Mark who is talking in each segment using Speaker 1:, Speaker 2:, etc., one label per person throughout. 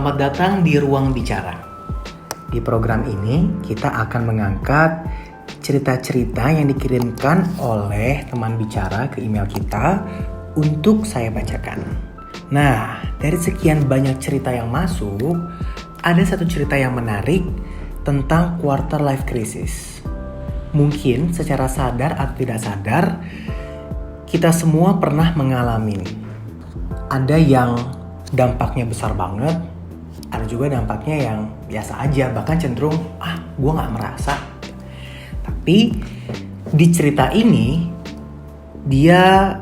Speaker 1: Selamat datang di Ruang Bicara. Di program ini kita akan mengangkat cerita-cerita yang dikirimkan oleh teman bicara ke email kita untuk saya bacakan. Nah, dari sekian banyak cerita yang masuk, ada satu cerita yang menarik tentang quarter life crisis. Mungkin secara sadar atau tidak sadar, kita semua pernah mengalami. Ada yang dampaknya besar banget, ada juga dampaknya yang biasa aja, bahkan cenderung gue gak merasa. Tapi di cerita ini dia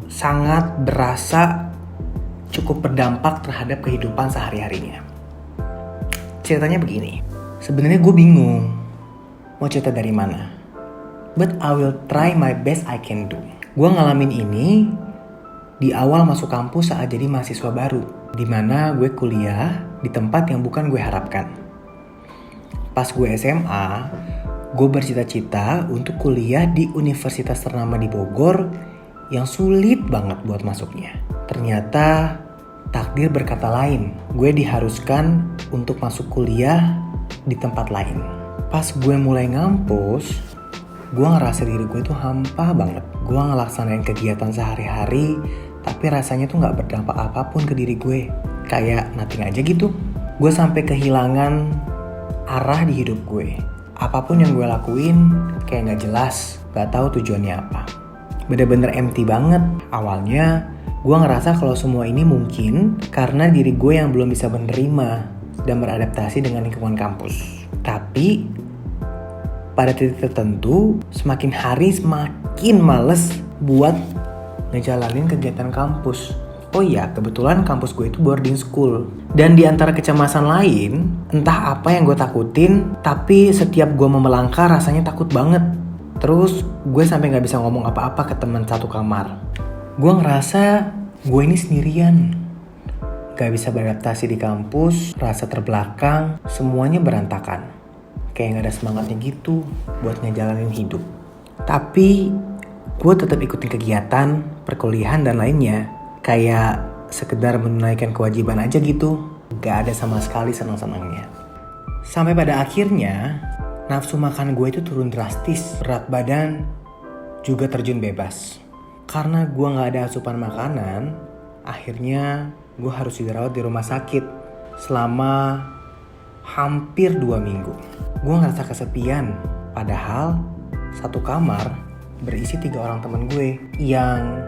Speaker 1: sangat berasa cukup berdampak terhadap kehidupan sehari-harinya. Ceritanya begini, sebenarnya gue bingung mau cerita dari mana, but I will try my best I can do. Gue ngalamin ini di awal masuk kampus saat jadi mahasiswa baru, di mana gue kuliah di tempat yang bukan gue harapkan. Pas gue SMA, gue bercita-cita untuk kuliah di universitas ternama di Bogor yang sulit banget buat masuknya. Ternyata takdir berkata lain, gue diharuskan untuk masuk kuliah di tempat lain. Pas gue mulai ngampus, gue ngerasa diri gue tuh hampa banget. Gue ngelaksanain kegiatan sehari-hari, tapi rasanya tuh gak berdampak apapun ke diri gue. Kayak nothing aja gitu. Gue sampai kehilangan arah di hidup gue. Apapun yang gue lakuin kayak gak jelas, gak tahu tujuannya apa. Bener-bener empty banget. Awalnya gue ngerasa kalau semua ini mungkin karena diri gue yang belum bisa menerima dan beradaptasi dengan lingkungan kampus. Tapi pada titik tertentu, semakin hari semakin males buat ngejalanin kegiatan kampus. Oh iya, kebetulan kampus gue itu boarding school. Dan di antara kecemasan lain, entah apa yang gue takutin, tapi setiap gue mau melangkah rasanya takut banget. Terus gue sampai gak bisa ngomong apa-apa ke teman satu kamar. Gue ngerasa gue ini sendirian, gak bisa beradaptasi di kampus, rasa terbelakang, semuanya berantakan. Kayak gak ada semangatnya gitu buat ngejalanin hidup. Tapi gue tetap ikutin kegiatan, perkuliahan dan lainnya. Kayak sekedar menunaikan kewajiban aja gitu. Gak ada sama sekali senang-senangnya. Sampai pada akhirnya nafsu makan gue itu turun drastis. Berat badan juga terjun bebas. Karena gue gak ada asupan makanan, akhirnya gue harus dirawat di rumah sakit selama hampir 2 minggu. Gue ngerasa kesepian. Padahal satu kamar berisi 3 orang teman gue yang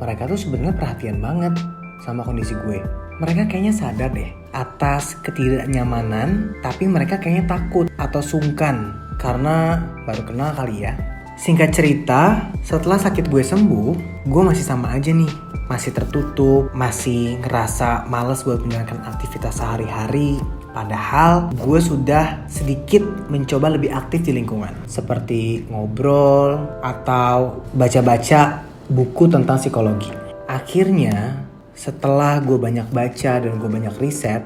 Speaker 1: mereka tuh sebenarnya perhatian banget sama kondisi gue. Mereka kayaknya sadar deh atas ketidaknyamanan, tapi mereka kayaknya takut atau sungkan karena baru kenal kali ya. Singkat cerita, setelah sakit gue sembuh, gue masih sama aja nih. Masih tertutup, masih ngerasa malas buat menjalankan aktivitas sehari-hari. Padahal gue sudah sedikit mencoba lebih aktif di lingkungan. Seperti ngobrol atau baca-baca buku tentang psikologi. Akhirnya setelah gue banyak baca dan gue banyak riset,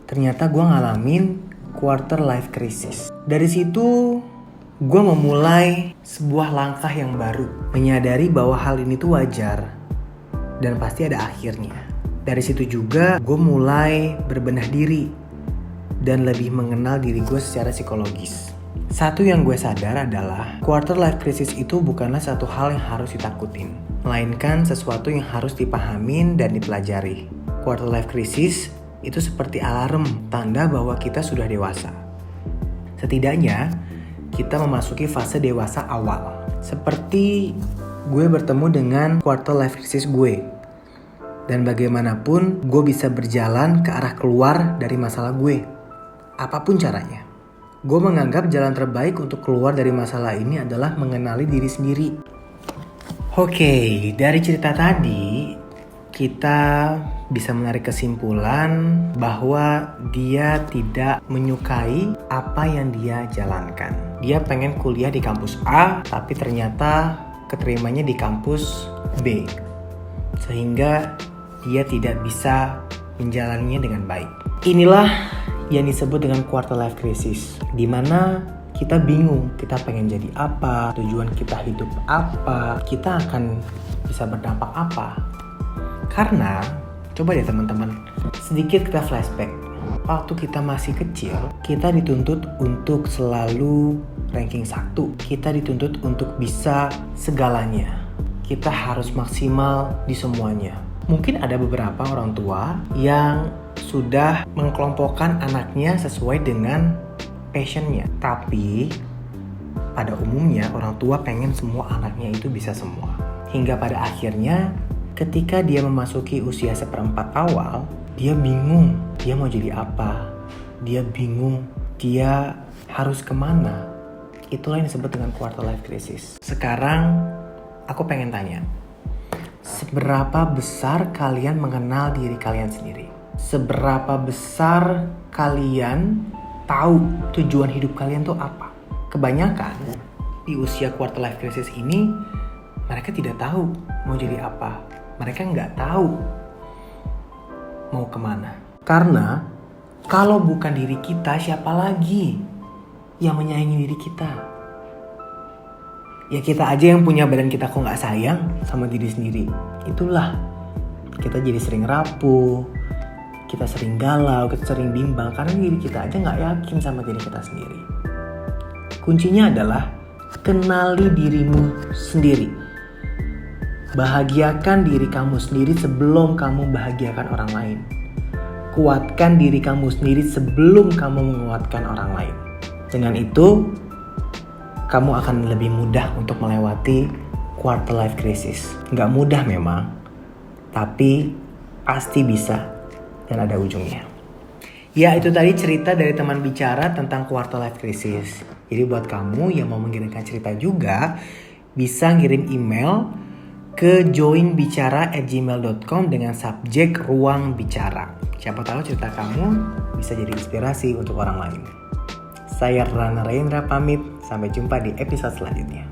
Speaker 1: ternyata gue ngalamin quarter life crisis. Dari situ gue memulai sebuah langkah yang baru. Menyadari bahwa hal ini tuh wajar dan pasti ada akhirnya. Dari situ juga gue mulai berbenah diri dan lebih mengenal diri gue secara psikologis. Satu yang gue sadar adalah quarter life crisis itu bukanlah satu hal yang harus ditakutin, melainkan sesuatu yang harus dipahamin dan dipelajari. Quarter life crisis itu seperti alarm tanda bahwa kita sudah dewasa. Setidaknya kita memasuki fase dewasa awal. Seperti gue bertemu dengan quarter life crisis gue. Dan bagaimanapun gue bisa berjalan ke arah keluar dari masalah gue. Apapun caranya. Gue menganggap jalan terbaik untuk keluar dari masalah ini adalah mengenali diri sendiri. Oke, dari cerita tadi kita bisa menarik kesimpulan bahwa dia tidak menyukai apa yang dia jalankan. Dia pengen kuliah di kampus A, tapi ternyata keterimanya di kampus B. Sehingga dia tidak bisa menjalaninya dengan baik. Inilah yang disebut dengan quarter life crisis, di mana kita bingung, kita pengen jadi apa, tujuan kita hidup apa, kita akan bisa berdampak apa. Karena, coba deh teman-teman, Sedikit kita flashback. Waktu kita masih kecil, kita dituntut untuk selalu ranking 1. Kita dituntut untuk bisa segalanya. Kita harus maksimal di semuanya. Mungkin ada beberapa orang tua yang sudah mengkelompokkan anaknya sesuai dengan passionnya. Tapi pada umumnya orang tua pengen semua anaknya itu bisa semua. Hingga pada akhirnya ketika dia memasuki usia seperempat awal, dia bingung dia mau jadi apa. Dia bingung dia harus kemana. Itulah yang disebut dengan quarter life crisis. Sekarang aku pengen tanya, seberapa besar kalian mengenal diri kalian sendiri? Seberapa besar kalian tahu tujuan hidup kalian tuh apa? Kebanyakan di usia quarter life crisis ini mereka tidak tahu mau jadi apa. Mereka nggak tahu mau kemana. Karena kalau bukan diri kita, siapa lagi yang menyayangi diri kita? Ya kita aja yang punya badan kita kok nggak sayang sama diri sendiri. Itulah kita jadi sering rapuh, kita sering galau, kita sering bimbang karena diri kita aja nggak yakin sama diri kita sendiri. Kuncinya adalah kenali dirimu sendiri. Bahagiakan diri kamu sendiri sebelum kamu bahagiakan orang lain. Kuatkan diri kamu sendiri sebelum kamu menguatkan orang lain. Dengan itu, kamu akan lebih mudah untuk melewati quarter life crisis. Nggak mudah memang, tapi pasti bisa dan ada ujungnya. Ya, itu tadi cerita dari teman bicara tentang quarter life crisis. Jadi buat kamu yang mau mengirimkan cerita juga, bisa ngirim email ke joinbicara@gmail.com dengan subjek ruang bicara. Siapa tahu cerita kamu bisa jadi inspirasi untuk orang lain. Saya Rana Rendra pamit, sampai jumpa di episode selanjutnya.